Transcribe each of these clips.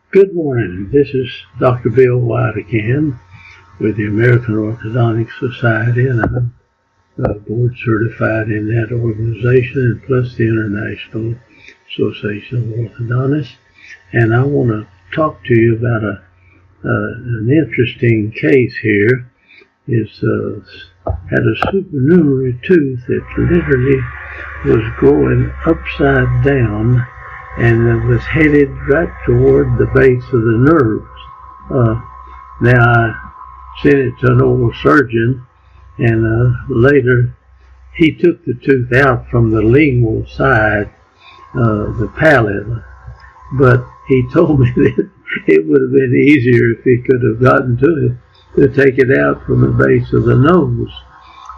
Good morning. This is Dr. Bill White again with the American Orthodontic Society, and I'm board certified in that organization and plus the International Association of Orthodontists. And I want to talk to you about an interesting case here. It's had a supernumerary tooth that literally was growing upside down, and it was headed right toward the base of the nerves. Now I sent it to an oral surgeon, and later he took the tooth out from the lingual side, the palate, but he told me that it would have been easier if he could have gotten to it to take it out from the base of the nose.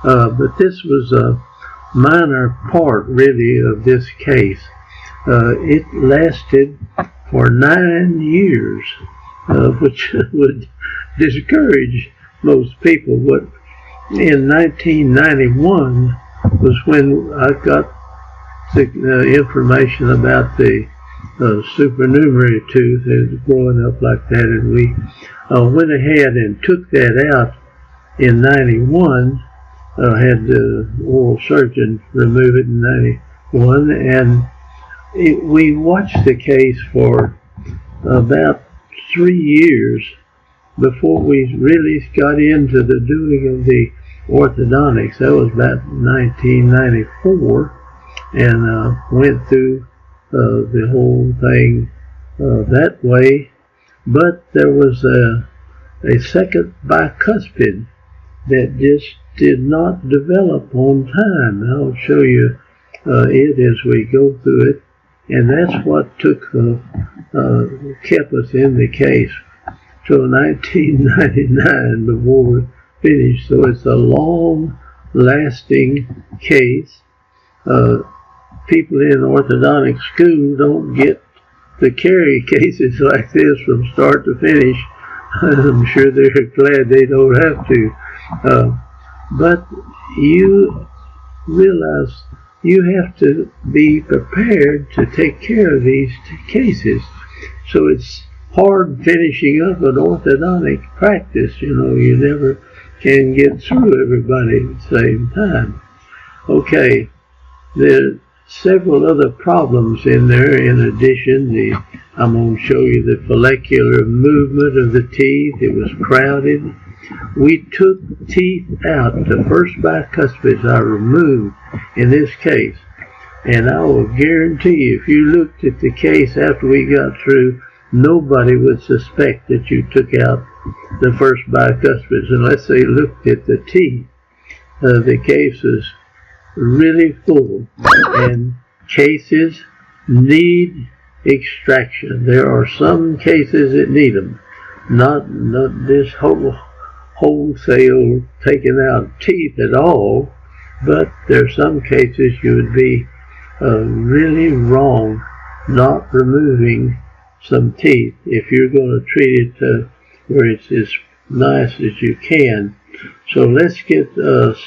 But this was a minor part really of this case. It lasted for 9 years, which would discourage most people. But in 1991 was when I got the information about the supernumerary tooth that was growing up like that, and we went ahead and took that out in 91. Had the oral surgeon remove it in 91, and we watched the case for about 3 years before we really got into the doing of the orthodontics. That was about 1994, and went through the whole thing that way. But there was a second bicuspid that just did not develop on time. I'll show you it as we go through it. And that's what kept us in the case till 1999 before we finished. So it's a long-lasting case. People in orthodontic school don't get to carry cases like this from start to finish. I'm sure they're glad they don't have to. But you realize you have to be prepared to take care of these cases. So it's hard finishing up an orthodontic practice. You know, you never can get through everybody at the same time. Okay, there are several other problems in there. In addition, I'm going to show you the follicular movement of the teeth. It was crowded. We took teeth out. The first bicuspids I removed in this case. And I will guarantee you, if you looked at the case after we got through, nobody would suspect that you took out the first bicuspids unless they looked at the teeth. The case is really full, and cases need extraction. There are some cases that need them, not this wholesale taking out teeth at all, but there are some cases you would be really wrong not removing some teeth if you're going to treat it where it's as nice as you can. So let's get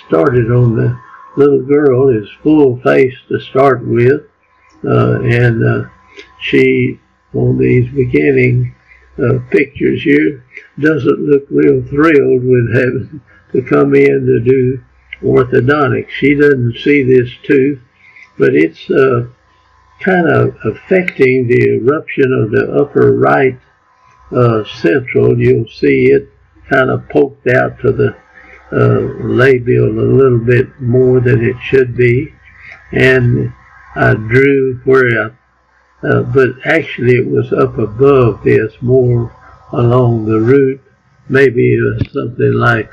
started on the little girl. Is full face to start with, and she, on these beginning pictures here, doesn't look real thrilled with having to come in to do orthodontics. She doesn't see this tooth, but it's kind of affecting the eruption of the upper right central. You'll see it kind of poked out to the labial a little bit more than it should be, and I drew where but actually it was up above this, more along the root, maybe something like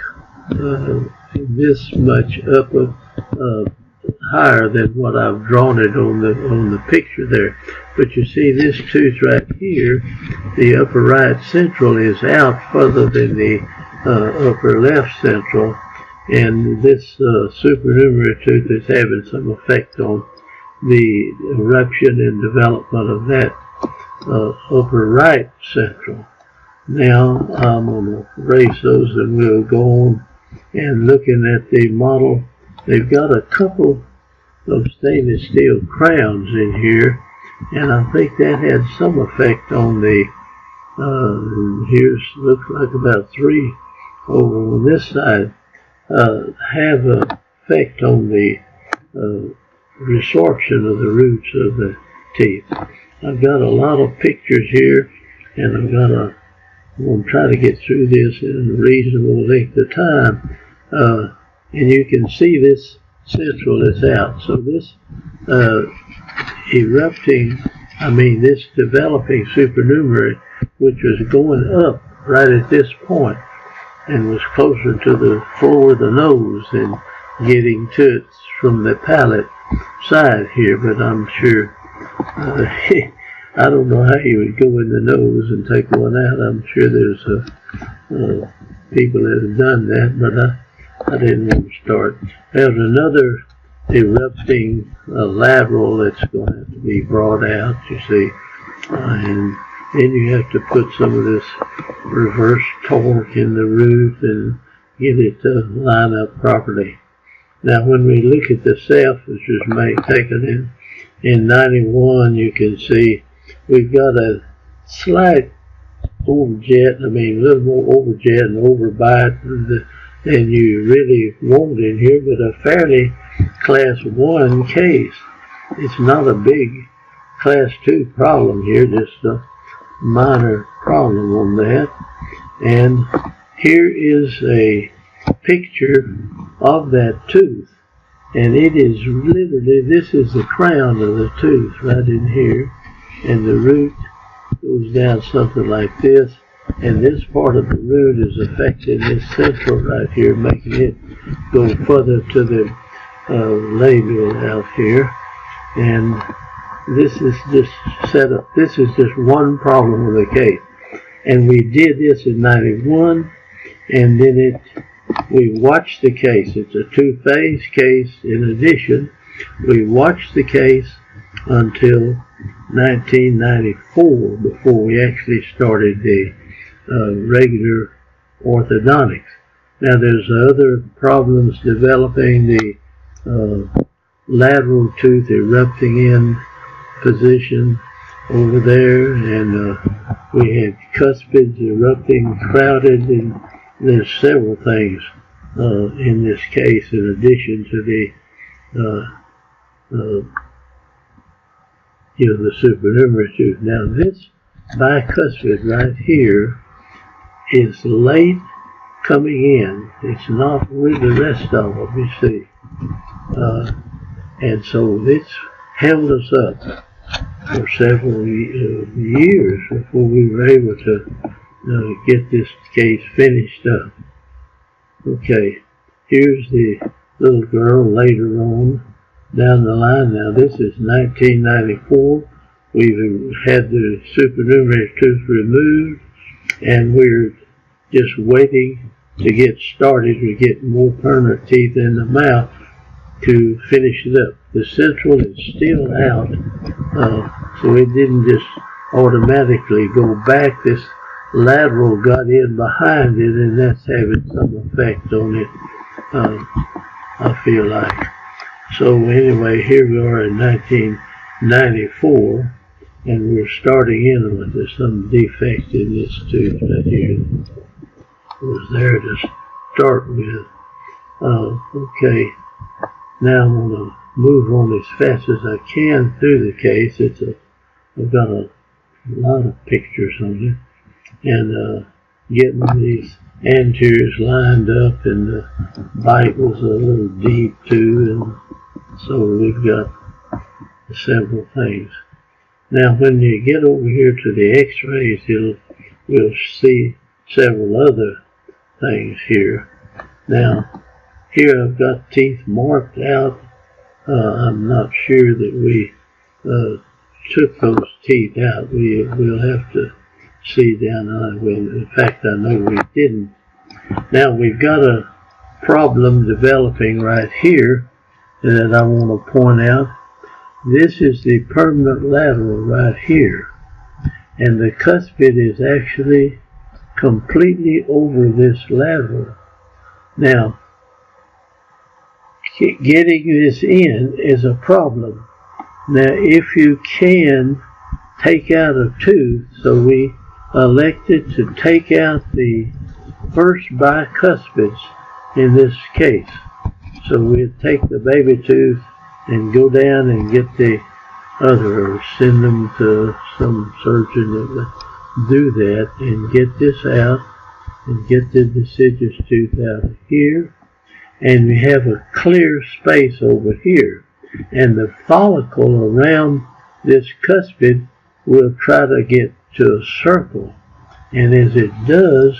this much up higher than what I've drawn it on the picture there. But you see this tooth right here, the upper right central is out further than the upper left central, and this supernumerary tooth is having some effect on the eruption and development of that upper right central. Now I'm going to erase those, and we'll go on and looking at the model. They've got a couple of stainless steel crowns in here, and I think that had some effect on the Here's looks like about 3 over on this side have an effect on the resorption of the roots of the teeth. I've got a lot of pictures here, and I'm going to try to get through this in a reasonable length of time. And you can see this central is out. So this this developing supernumerary, which was going up right at this point and was closer to the floor of the nose than getting to it from the palate side here, but I'm sure I don't know how you would go in the nose and take one out. I'm sure there's people that have done that, but I didn't want to start. There's another erupting lateral that's going to have to be brought out, you see, and then you have to put some of this reverse torque in the root and get it to line up properly. Now, when we look at the self, which was taken in 91, you can see we've got a slight overjet, a little more overjet and overbite than you really want in here, but a fairly class 1 case. It's not a big class 2 problem here, just a minor problem on that. And here is a picture of that tooth, and it is literally, this is the crown of the tooth right in here, and the root goes down something like this, and this part of the root is affecting this central right here, making it go further to the labial out here. And this is just set up. This is just one problem with the case, and we did this in 91, and then we watched the case. It's a 2-phase case. In addition, we watched the case until 1994 before we actually started the regular orthodontics. Now, there's other problems developing, the lateral tooth erupting in position over there, and we had cuspids erupting, crowded, and there's several things in this case in addition to the supernumerary tooth. Now, this bicuspid right here is late coming in. It's not with the rest of them, you see. And so this held us up for several years before we were able to get this case finished up. Okay, here's the little girl later on down the line. Now, this is 1994. We've had the supernumerary tooth removed, and we're just waiting to get started to get more permanent teeth in the mouth to finish it up. The central is still out, so it didn't just automatically go back. This lateral got in behind it, and that's having some effect on it, I feel like. So anyway, here we are in 1994, and we're starting in with there's some defect in this tooth right here. It was there to start with. Okay, now I'm going to move on as fast as I can through the case. I've got a lot of pictures on it, and getting these anteriors lined up, and the bite was a little deep too, and so we've got several things. Now, when you get over here to the x-rays, we'll see several other things here. Now, here I've got teeth marked out. I'm not sure that we took those teeth out. We'll have to see down the line. Well, in fact, I know we didn't. Now, we've got a problem developing right here that I want to point out. This is the permanent lateral right here, and the cuspid is actually completely over this lateral. Now, getting this in is a problem. Now, if you can take out a tooth, so we elected to take out the first bicuspids in this case. So we'd take the baby tooth and go down and get the other, or send them to some surgeon that would do that and get this out and get the deciduous tooth out of here. And we have a clear space over here. And the follicle around this cuspid will try to get to a circle. And as it does,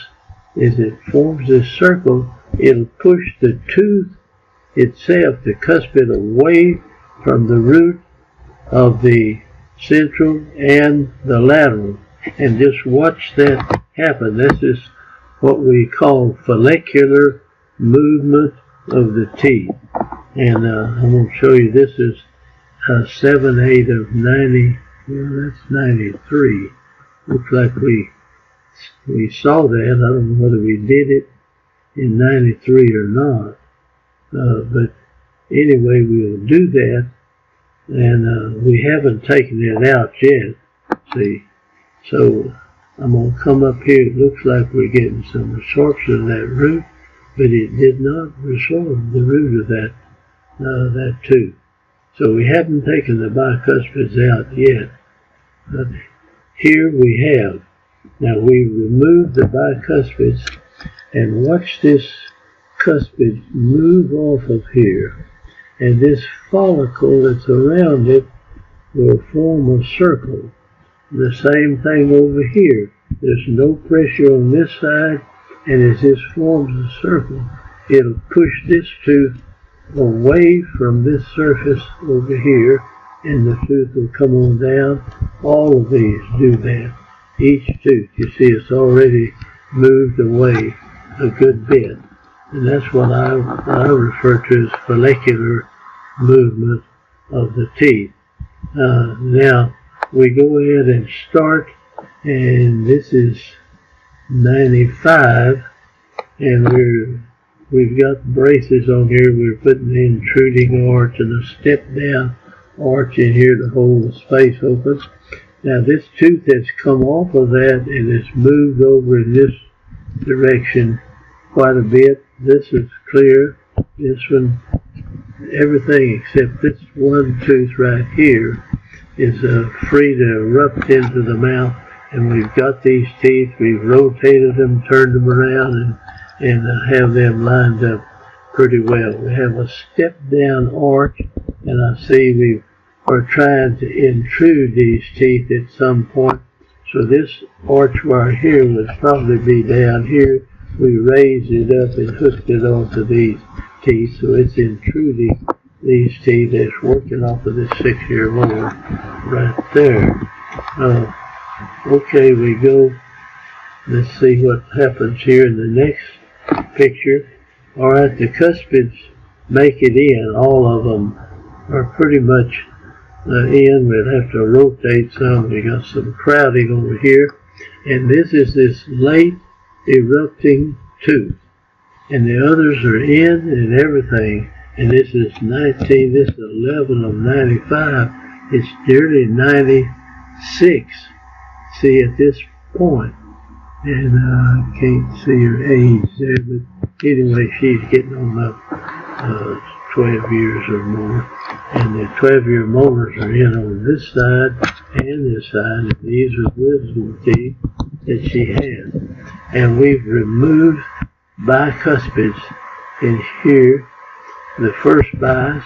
as it forms this circle, it'll push the tooth itself, the cuspid, away from the root of the central and the lateral. And just watch that happen. This is what we call follicular movement of the teeth. And I'm going to show you, this is 7/8 of 90, well, that's 93. Looks like we saw that. I don't know whether we did it in 93 or not. But anyway, we'll do that. And we haven't taken it out yet, see. So I'm going to come up here. It looks like we're getting some absorption of that root, but it did not resorb the root of that tooth. So we haven't taken the bicuspids out yet. But here we have. Now we removed the bicuspids, and watch this cuspid move off of here. And this follicle that's around it will form a circle. The same thing over here. There's no pressure on this side, and as this forms a circle, it'll push this tooth away from this surface over here, and the tooth will come on down. All of these do that. Each tooth, you see, it's already moved away a good bit. And that's what I refer to as follicular movement of the teeth. Now, we go ahead and start, and this is 95, and we've got braces on here. We're putting the intruding arch and a step down arch in here to hold the space open. Now this tooth has come off of that and it's moved over in this direction quite a bit. This is clear. This one, everything except this one tooth right here is free to erupt into the mouth. And we've got these teeth, we've rotated them, turned them around, and have them lined up pretty well. We have a step down arch, and I see we are trying to intrude these teeth at some point. So this arch right here would probably be down here. We raised it up and hooked it onto these teeth, so it's intruding these teeth. It's working off of this 6-year molar right there. Okay, we go. Let's see what happens here in the next picture. All right, the cuspids make it in. All of them are pretty much in. We'll have to rotate some. We got some crowding over here. And this is this late erupting tooth. And the others are in and everything. And this is 19, this is 11 of 95. It's nearly 96. See at this point. And I can't see her age there, but anyway, she's getting on up 12 years or more. And the 12-year molars are in on this side and this side. And these are wisdom teeth that she has. And we've removed bicuspids in here, the first bis,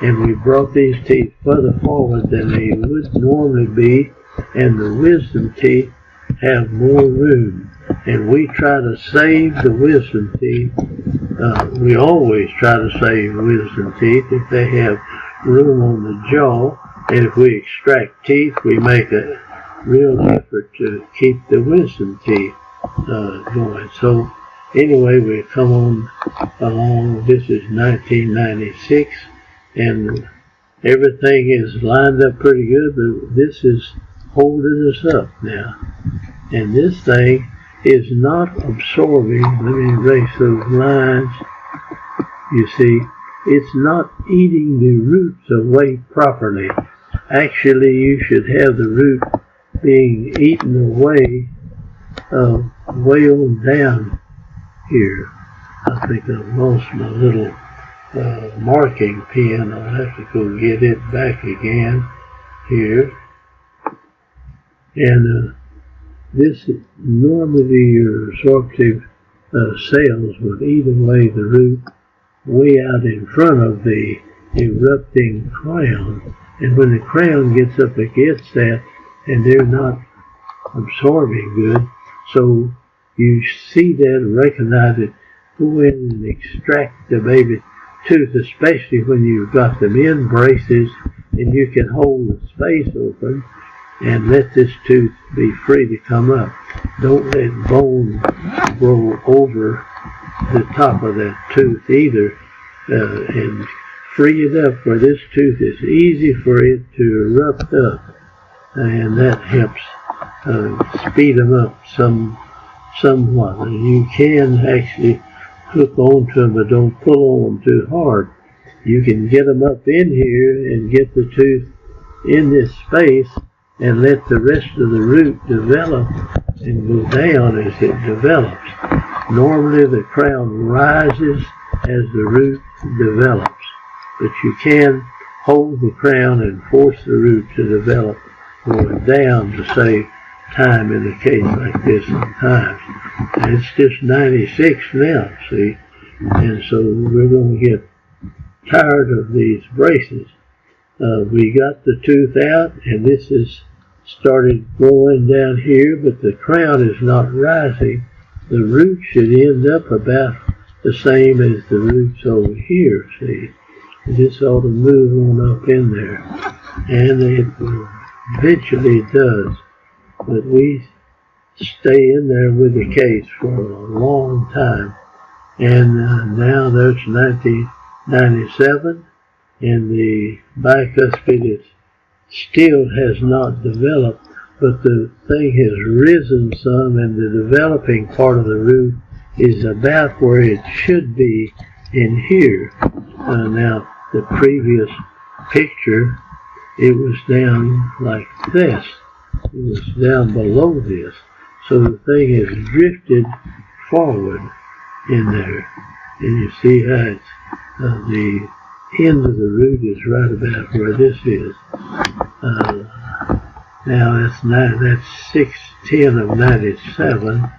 and we brought these teeth further forward than they would normally be, and the wisdom teeth have more room. And we try to save the wisdom teeth. We always try to save wisdom teeth if they have room on the jaw. And if we extract teeth, we make a real effort to keep the wisdom teeth going. So anyway, we come on along. This is 1996, and everything is lined up pretty good, but this is holding us up now. And this thing is not absorbing. Let me erase those lines. You see, it's not eating the roots away properly. Actually, you should have the root being eaten away way on down here. I think I've lost my little marking pen. I'll have to go get it back again here. And this normally your absorptive cells would eat away the root way out in front of the erupting crown, and when the crown gets up against that and they're not absorbing good, so you see that and recognize it, go in and extract the baby tooth, especially when you've got them in braces and you can hold the space open and let this tooth be free to come up. Don't let bone grow over the top of that tooth either, and free it up where this tooth is easy for it to erupt up, and that helps speed them up somewhat. And you can actually hook onto them, but don't pull on them too hard. You can get them up in here and get the tooth in this space and let the rest of the root develop and go down as it develops. Normally the crown rises as the root develops, but you can hold the crown and force the root to develop going down to save time in a case like this sometimes. And it's just 96 now, see? And so we're going to get tired of these braces. We got the tooth out, and this has started growing down here, but the crown is not rising. The root should end up about the same as the roots over here, see? This ought to move on up in there, and it eventually does. But we stay in there with the case for a long time, and now there's 1997, and the bicuspid still has not developed, but the thing has risen some, and the developing part of the root is about where it should be in here. Now, the previous picture, it was down like this. It was down below this. So the thing has drifted forward in there. And you see how it's, the end of the root is right about where this is. Now that's 6/10 of 97.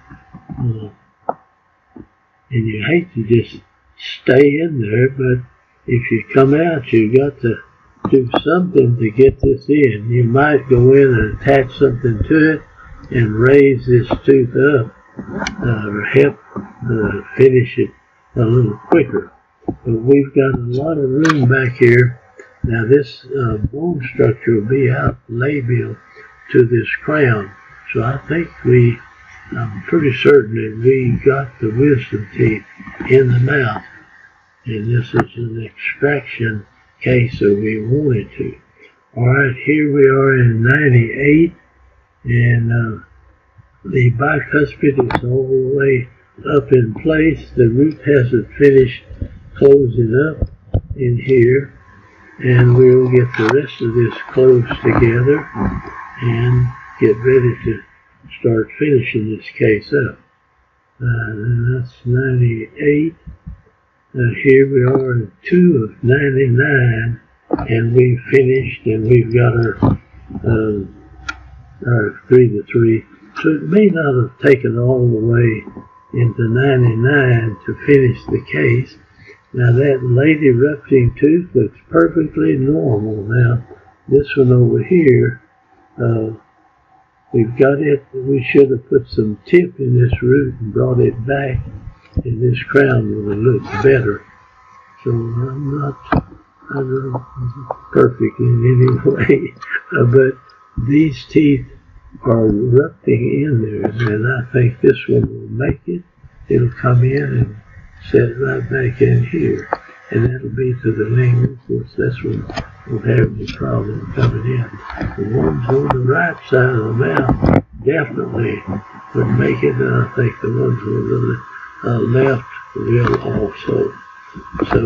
And you hate to just stay in there, but if you come out, you got to do something to get this in. You might go in and attach something to it and raise this tooth up, or help finish it a little quicker. But we've got a lot of room back here. Now this bone structure will be out labial to this crown. So I think I'm pretty certain that we got the wisdom teeth in the mouth. And this is an extraction case, so we wanted to. Alright, here we are in 98, and the bicuspid is all the way up in place. The root hasn't finished closing up in here, and we'll get the rest of this closed together and get ready to start finishing this case up. And that's 98. Here we are in 2 of 99, and we've finished, and we've got our 3-3. So it may not have taken all the way into 99 to finish the case. Now that late erupting tooth looks perfectly normal. Now this one over here, we've got it. We should have put some tip in this root and brought it back, and this crown would have looked better. So I'm not perfect in any way, but these teeth are erupting in there, and I think this one will make it. It'll come in and set right back in here, and that'll be to the lingual. Of course, this one won't have any problem coming in. The ones on the right side of the mouth definitely would make it, and I think the ones on the left will also. So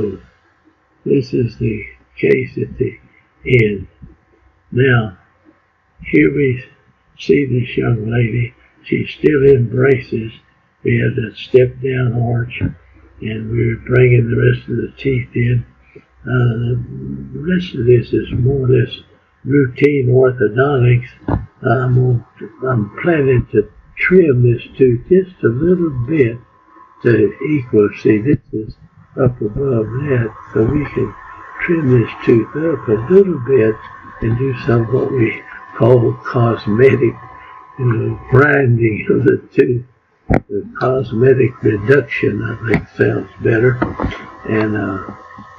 this is the case at the end. Now, here we see this young lady, she's still in braces. We had that step down arch, and we were bringing the rest of the teeth in. The rest of this is more or less routine orthodontics. I'm planning to trim this tooth just a little bit to equal. See, this is up above that, so we can trim this tooth up a little bit and do some what we call cosmetic grinding of the tooth. The cosmetic reduction, I think, sounds better, and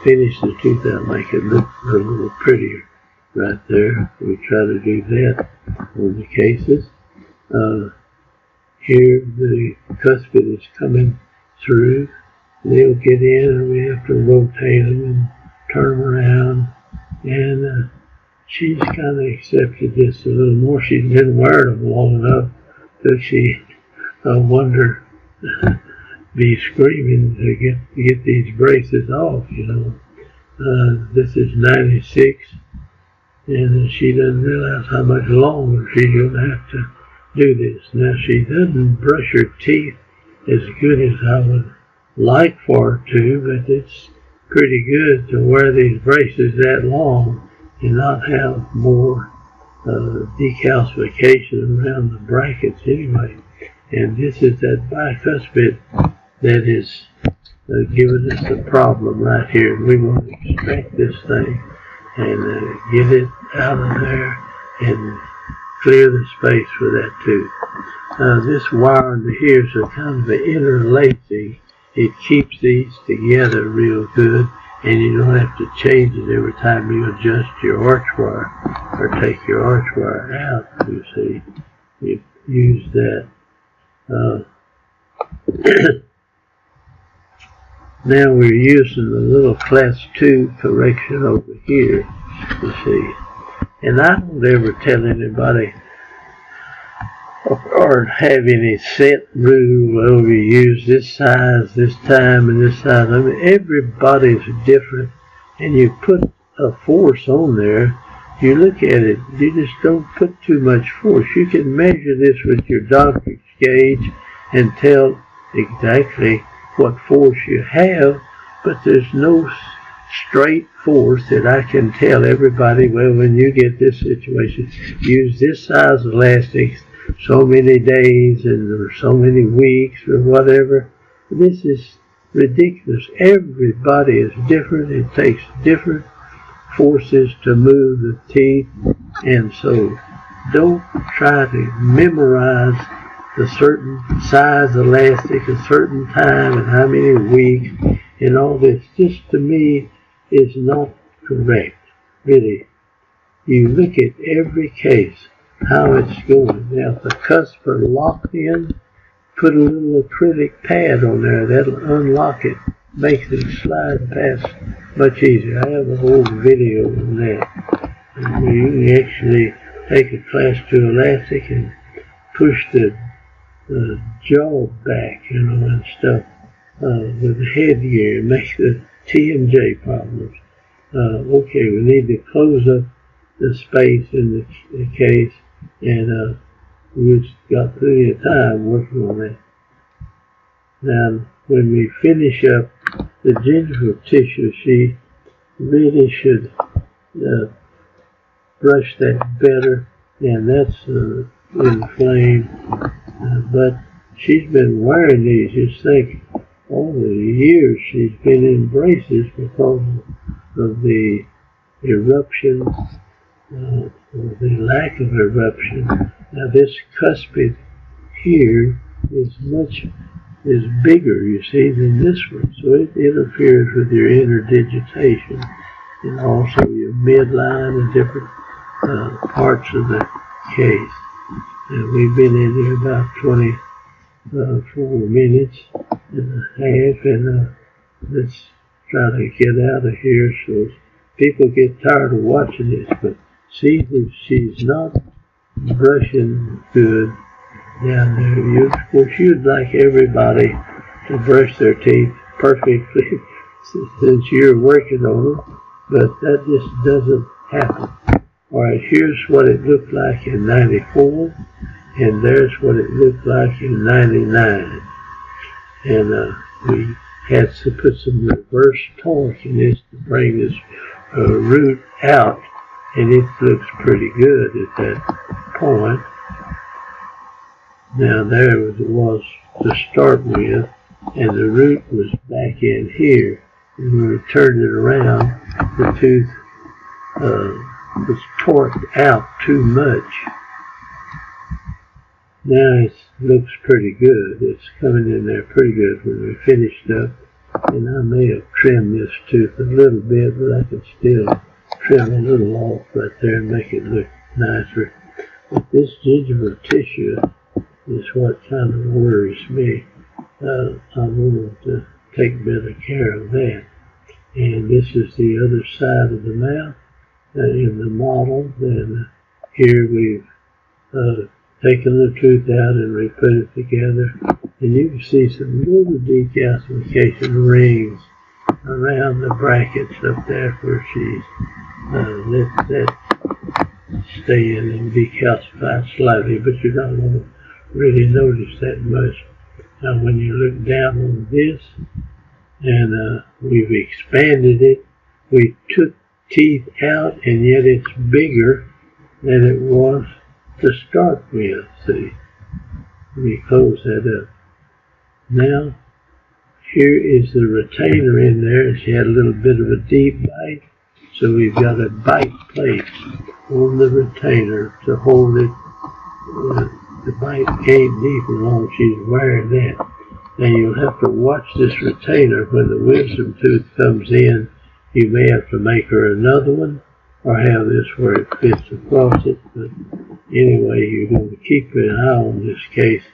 finish the tooth out, make it look a little prettier right there. We try to do that on the cases. Here the cuspid is coming through. They'll get in, and we have to rotate them and turn them around. And she's kind of accepted this a little more. She's been wearing them long enough that she wonder be screaming to get these braces off, you know. This is 96, and she doesn't realize how much longer she's going to have to do this. Now, she doesn't brush her teeth as good as I would like for her to, but it's pretty good to wear these braces that long and not have more decalcification around the brackets anyway. And this is that bicuspid that is giving us the problem right here. We want to extract this thing and get it out of there and clear the space for that tooth. This wire and the hairs are kind of interlacing. It keeps these together real good, and you don't have to change it every time you adjust your arch wire or take your arch wire out. You see, you use that. Now we're using the little class 2 correction over here, you see. And I don't ever tell anybody or have any set rule, well, we use this size, this time, and this size. I mean, everybody's different, and you put a force on there. You look at it, you just don't put too much force. You can measure this with your doctor's gauge and tell exactly what force you have, but there's no straight force that I can tell everybody, well, when you get this situation, use this size elastics so many days or so many weeks or whatever. This is ridiculous. Everybody is different. It takes different forces to move the teeth, and so don't try to memorize a certain size elastic, a certain time, and how many weeks, and all this. This, to me, is not correct, really. You look at every case, how it's going. Now, if the cusps are locked in, put a little acrylic pad on there. That'll unlock it, makes it slide past much easier. I have a whole video on that. And you can actually take a class 2 elastic and push the jaw back, you know, and stuff with the headgear, make the TMJ problems. Okay, we need to close up the space in the case, and we've got plenty of time working on that. Now, when we finish up the gingival tissue, she really should brush that better, and that's inflamed. But she's been wearing these, just think, all the years she's been in braces because of the eruption, or the lack of eruption. Now this cuspid here is bigger, you see, than this one, so it interferes with your interdigitation and also your midline and different parts of the case. And we've been in here about 24 minutes and a half, and let's try to get out of here so people get tired of watching this. But see if she's not brushing good down there. Of course, you'd like everybody to brush their teeth perfectly since you're working on them, but that just doesn't happen. All right, here's what it looked like in 94, and there's what it looked like in '99. And we had to put some reverse torque in this to bring this root out, and it looks pretty good at that point. Now there it was to start with, and the root was back in here. And when we turned it around, the tooth was torqued out too much. Now it looks pretty good. It's coming in there pretty good when we finished up. And I may have trimmed this tooth a little bit, but I can still trim a little off right there and make it look nicer. But this gingival tissue is what kind of worries me. I want to take better care of that. And this is the other side of the mouth in the model. And here we've taken the tooth out and we put it together. And you can see some little decalcification rings around the brackets up there where she's let that stay in and decalcify slightly, but you don't want to really notice that much. Now when you look down on this, and we've expanded it, we took teeth out, and yet it's bigger than it was to start with. See, let me close that up. Now, here is the retainer in there. She had a little bit of a deep bite, so we've got a bite plate on the retainer to hold it. The bite ain't deep as long as she's wearing that. Now you'll have to watch this retainer. When the wisdom tooth comes in, you may have to make her another one, or have this where it fits across it. But anyway, you're going to keep an eye on this case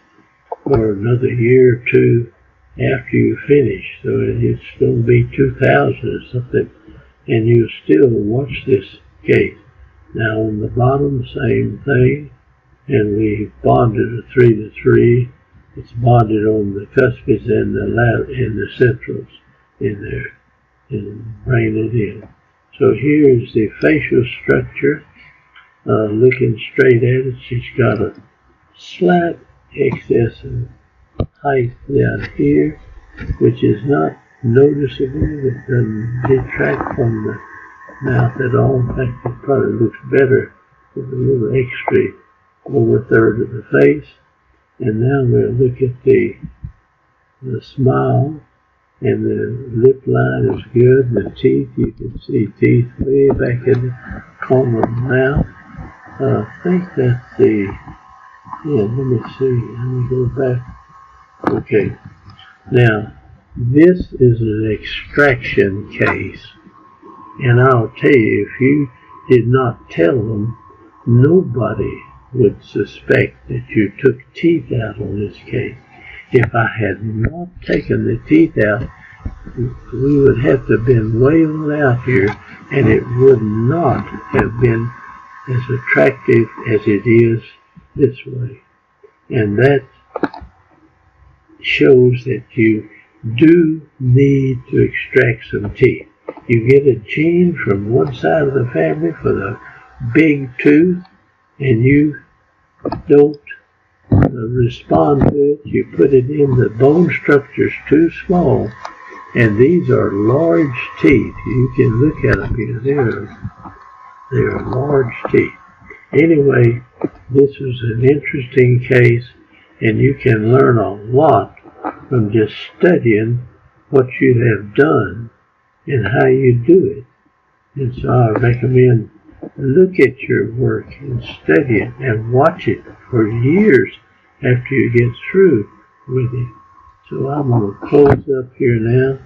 for another year or two after you finish. So it's going to be 2000 or something, and you still watch this case. Now on the bottom, same thing, and we bonded a 3-to-3. It's bonded on the cuspids and the centrals in there, and bring it in. So here's the facial structure. Looking straight at it, she's got a slight excess of height down here, which is not noticeable. It doesn't detract from the mouth at all. In fact, it probably looks better with a little extra lower third of the face. And now we'll look at the smile, and the lip line is good. The teeth, you can see teeth way back in the corner of the mouth. I think that's the, let me see, let me go back. Okay, now this is an extraction case, and I'll tell you, if you did not tell them, nobody would suspect that you took teeth out on this case. If I had not taken the teeth out, we would have to have been way on out here, and it would not have been as attractive as it is this way. And that shows that you do need to extract some teeth. You get a gene from one side of the family for the big tooth, and you don't respond to it. You put it in, the bone structure's too small, and these are large teeth. You can look at them here. They are large teeth. Anyway, this was an interesting case, and you can learn a lot from just studying what you have done and how you do it. And so I recommend look at your work and study it and watch it for years after you get through with it. So I'm going to close up here now.